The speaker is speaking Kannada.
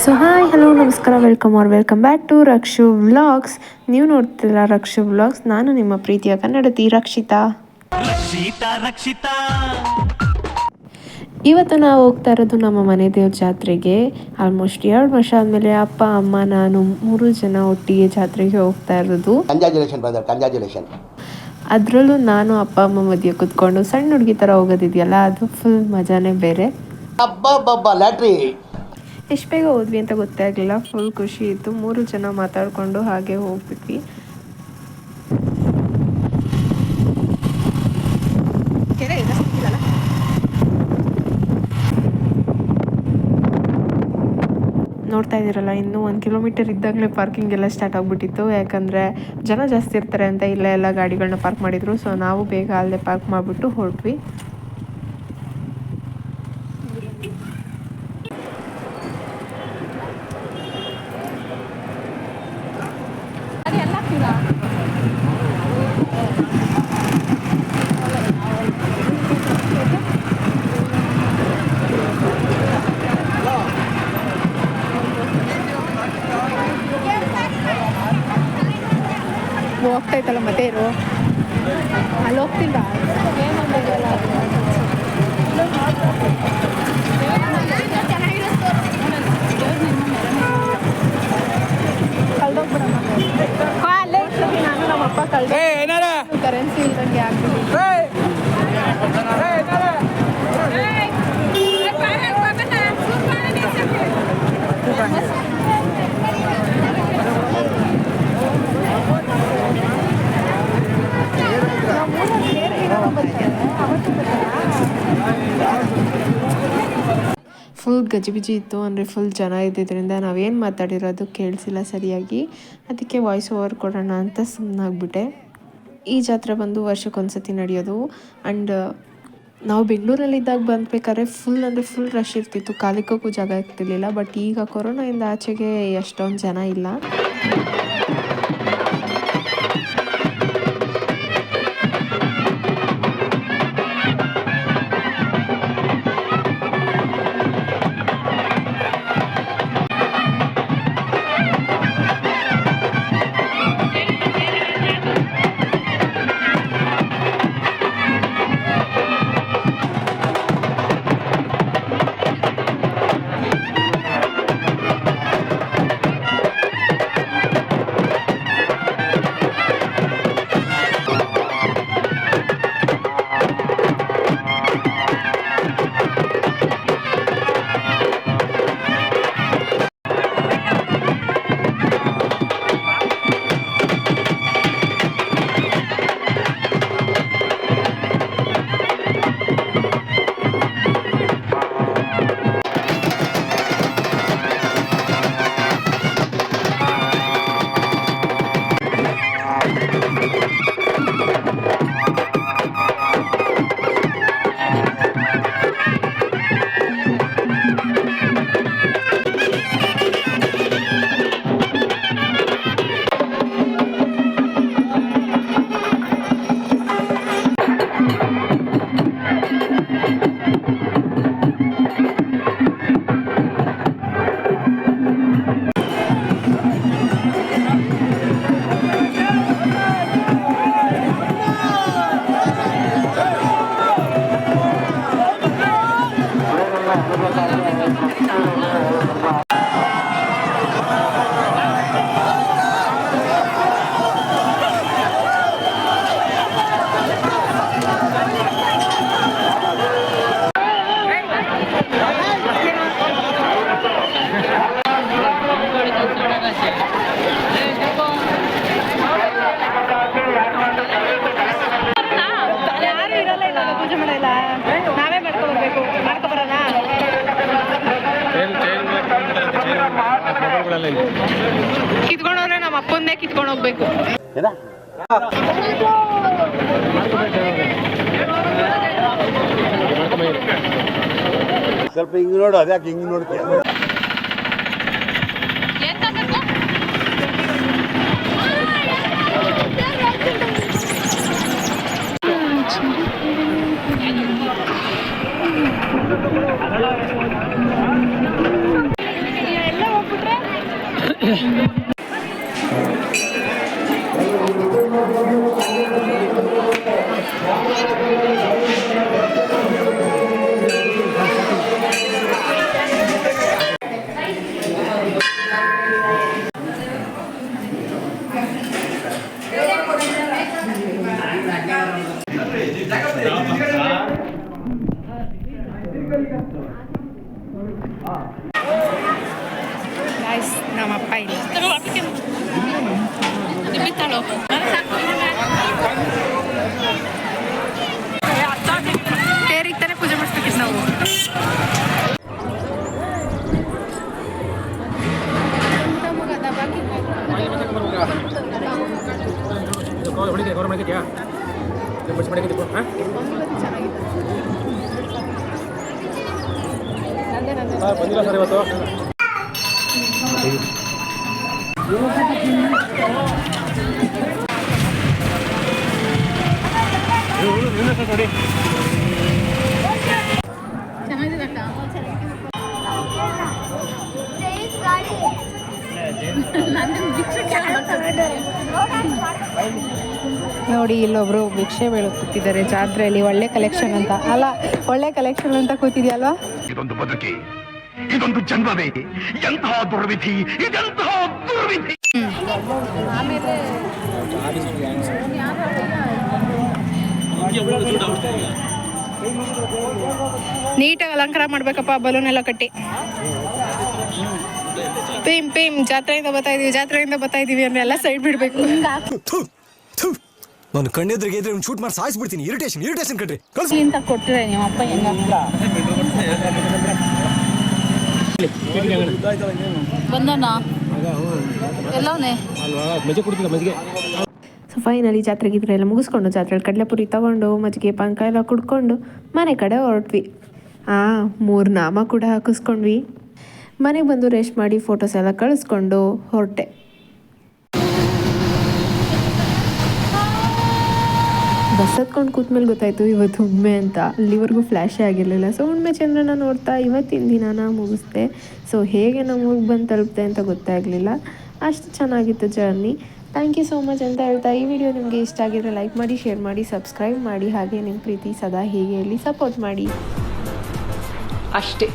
ಸೊ ಹಾಯ್ ಹಲೋ ನಮಸ್ಕಾರ welcome back to Rakshu vlogs. ನೀವು ನೋಡ್ತಿಲ್ಲ ರಕ್ಷು ವ್ಲಾಗ್ಸ್. ನಾನು ನಿಮ್ಮ ಪ್ರೀತಿಯ ಕನ್ನಡತಿ ರಕ್ಷಿತಾ. ಇವತ್ತು ನಾವು ಹೋಗ್ತಾ ಇರೋದು ನಮ್ಮ ಮನೆ ದೇವ್ರ ಜಾತ್ರೆಗೆ. ಆಲ್ಮೋಸ್ಟ್ 2 ವರ್ಷ ಆದಮೇಲೆ ಅಪ್ಪ ಅಮ್ಮ ನಾನು 3 ಜನ ಒಟ್ಟಿಗೆ ಜಾತ್ರೆಗೆ ಹೋಗ್ತಾ ಇರೋದು. ಅದರಲ್ಲೂ ನಾನು ಅಪ್ಪ ಅಮ್ಮ ಮಧ್ಯೆ ಕುತ್ಕೊಂಡು ಸಣ್ಣ ಹುಡುಗಿ ಥರ ಹೋಗೋದಿದೆಯಲ್ಲ, ಅದು ಫುಲ್ ಮಜಾನೇ ಬೇರೆ. ಎಷ್ಟು ಬೇಗ ಹೋದ್ವಿ ಅಂತ ಗೊತ್ತೇ ಆಗಲಿಲ್ಲ. ಫುಲ್ ಖುಷಿ ಇತ್ತು. 3 ಜನ ಮಾತಾಡಿಕೊಂಡು ಹಾಗೆ ಹೋಗ್ಬಿಟ್ವಿ. ನೋಡ್ತಾ ಇದ್ದೀರಲ್ಲ, ಇನ್ನೂ 1 ಕಿಲೋಮೀಟರ್ ಇದ್ದಾಗಲೇ ಪಾರ್ಕಿಂಗ್ ಎಲ್ಲ ಸ್ಟಾರ್ಟ್ ಆಗಿಬಿಟ್ಟಿತ್ತು. ಯಾಕಂದರೆ ಜನ ಜಾಸ್ತಿ ಇರ್ತಾರೆ ಅಂತ ಇಲ್ಲೇ ಎಲ್ಲ ಗಾಡಿಗಳನ್ನ ಪಾರ್ಕ್ ಮಾಡಿದರು. ಸೊ ನಾವು ಬೇಗ ಅಲ್ಲೇ ಪಾರ್ಕ್ ಮಾಡಿಬಿಟ್ಟು ಹೊರಟ್ವಿ. ಹೋಗ್ತಾಯ್ತಲ್ಲ ಮತ್ತೆ ಇರು ಅಲ್ಲಿ ಹೋಗ್ತಿಲ್ಲ. ಅಲ್ಲೇ ಇರ್ತೀನಿ ನಾನು. ನಮ್ಮಪ್ಪ ಕರೆನ್ಸಿ ಇಲ್ದಂಗೆ ಆಗ್ಬಿಟ್ಟು ಫುಲ್ ಗಜಿಬಿಜಿ ಇತ್ತು. ಅಂದರೆ ಫುಲ್ ಜನ ಇದ್ದಿದ್ದರಿಂದ ನಾವೇನು ಮಾತಾಡಿರೋದು ಕೇಳಿಸಿಲ್ಲ ಸರಿಯಾಗಿ. ಅದಕ್ಕೆ ವಾಯ್ಸ್ ಓವರ್ ಕೊಡೋಣ ಅಂತ ಸುಮ್ಮನಾಗ್ಬಿಟ್ಟೆ. ಈ ಜಾತ್ರೆ ಬಂದು ವರ್ಷಕ್ಕೊಂದ್ಸತಿ ನಡೆಯೋದು. ಆ್ಯಂಡ್ ನಾವು ಬೆಂಗಳೂರಲ್ಲಿದ್ದಾಗ ಬಂದ್ಬೇಕಾದ್ರೆ ಫುಲ್ ರಶ್ ಇರ್ತಿತ್ತು. ಕಾಲಿಕ್ಕೂ ಜಾಗ ಇರ್ತಿರ್ಲಿಲ್ಲ. ಬಟ್ ಈಗ ಕೊರೋನಾಯಿಂದ ಆಚೆಗೆ ಅಷ್ಟೊಂದು ಜನ ಇಲ್ಲ. ನಾವೇ ಮಾಡ್ಕೊಬರ್ಬೇಕು. ಮಾಡ್ಕೊಬರೋಣ. ಕಿತ್ಕೊಂಡೋದ್ರೆ ನಮ್ಮ ಅಪ್ಪಂದೇ ಕಿತ್ಕೊಂಡು ಹೋಗ್ಬೇಕು. ಸ್ವಲ್ಪ ಹಿಂಗ್ ನೋಡು. ಅದ್ಯಾಕೆ ಹಿಂಗ್ ನೋಡ್ತೀಯ? ಎಲ್ಲ ನಮ್ಮಪ್ಪ ಇಲ್ಲ ತೇರಿಗೆ ತಾನೇ ಪೂಜೆ ಮಾಡಿಸ್ಬೇಕಿತ್ತು ನಾವು. ಬಂದಿಲ್ಲ ಸರ್ ಇವತ್ತು. ನೋಡಿ ಇಲ್ಲೊಬ್ರು ಭಿಕ್ಷೆ ಬೇಳುತ್ತಿದ್ದಾರೆ ಜಾತ್ರೆಯಲ್ಲಿ. ಒಳ್ಳೆ ಕಲೆಕ್ಷನ್ ಅಂತ ಅಲ್ಲ, ಒಳ್ಳೆ ಕಲೆಕ್ಷನ್ ಅಂತ ಕೂತಿದ್ಯಲ್ವಾ. ಇದೊಂದು ಬದುಕಿ, ಇದೊಂದು ಜನ್ಮವೇ, ಎಂತಹ ದುರ್ವಿಧಿ, ಇದೆಂತಹ ದುರ್ವಿಧಿ. ನೀಟಾಗಿ ಅಲಂಕಾರ ಮಾಡ್ಬೇಕಪ್ಪ, ಬಲೂನ್ ಎಲ್ಲ ಕಟ್ಟಿ. ಪೇಮ್ ಪೇಮ್ ಜಾತ್ರೆಯಿಂದ ಬರ್ತಾ ಇದೀವಿ ಅಂದ್ರೆ ಎಲ್ಲ ಸೈಡ್ ಬಿಡ್ಬೇಕು. ನಾನು ಕಣ್ಣೆದ್ರಿಗೆ ಇದ್ರೆ ಶೂಟ್ ಮಾಡಿ ಸಾಯಿಸ್ಬಿಡ್ತೀನಿ. ಇರಿಟೇಷನ್ ಕಟ್ರಿ ಅಂತ ಕೊಟ್ಟರೆ ನಿಮ್ಮ ಅಪ್ಪ ಹೆಂಗ ಬಂದಣ್ಣ ಎಲ್ಲವನೇ ಸೊ ಫೈನಲಿ ಜಾತ್ರೆಗೆ ಎಲ್ಲ ಮುಗಿಸ್ಕೊಂಡು ಜಾತ್ರೆಯಲ್ಲಿ ಕಡಲೆಪುರಿ ತಗೊಂಡು ಮಜ್ಜಿಗೆ ಪಾನಕ ಎಲ್ಲ ಕುಡ್ಕೊಂಡು ಮನೆ ಕಡೆ ಹೊರಟ್ವಿ. 3 ನಾಮ ಕೂಡ ಹಾಕಿಸ್ಕೊಂಡ್ವಿ. ಮನೆಗೆ ಬಂದು ರೆಸ್ಟ್ ಮಾಡಿ ಫೋಟೋಸ್ ಎಲ್ಲ ಕಳಿಸ್ಕೊಂಡು ಹೊರಟೆ. ಬಸ್ ಹತ್ಕೊಂಡು ಕೂತ್ಮೇಲೆ ಗೊತ್ತಾಯಿತು ಇವತ್ತು ಹುಣ್ಣಿಮೆ ಅಂತ. ಅಲ್ಲಿವರೆಗೂ ಫ್ಲ್ಯಾಶೇ ಆಗಿರಲಿಲ್ಲ. ಸೊ ಹುಣ್ಣಿಮೆ ಚಂದ್ರನ ನೋಡ್ತಾ ಇವತ್ತಿನ ದಿನಾನ ಮುಗಿಸ್ದೆ. ಸೊ ಹೇಗೆ ನಮಗೆ ಬಂದು ತಲುಪ್ತೆ ಅಂತ ಗೊತ್ತಾಗಲಿಲ್ಲ. ಅಷ್ಟು ಚೆನ್ನಾಗಿತ್ತು journey. Thank you so much ಅಂತ ಹೇಳ್ತಾ ಈ ವಿಡಿಯೋ ನಿಮಗೆ ಇಷ್ಟ ಆಗಿದ್ರೆ ಲೈಕ್ ಮಾಡಿ, ಶೇರ್ ಮಾಡಿ, ಸಬ್ಸ್ಕ್ರೈಬ್ ಮಾಡಿ. ಹಾಗೆ ನಿಮ್ಮ ಪ್ರೀತಿ ಸದಾ ಹೀಗೆ ಇಲ್ಲಿ ಸಪೋರ್ಟ್ ಮಾಡಿ. ಅಷ್ಟೇ.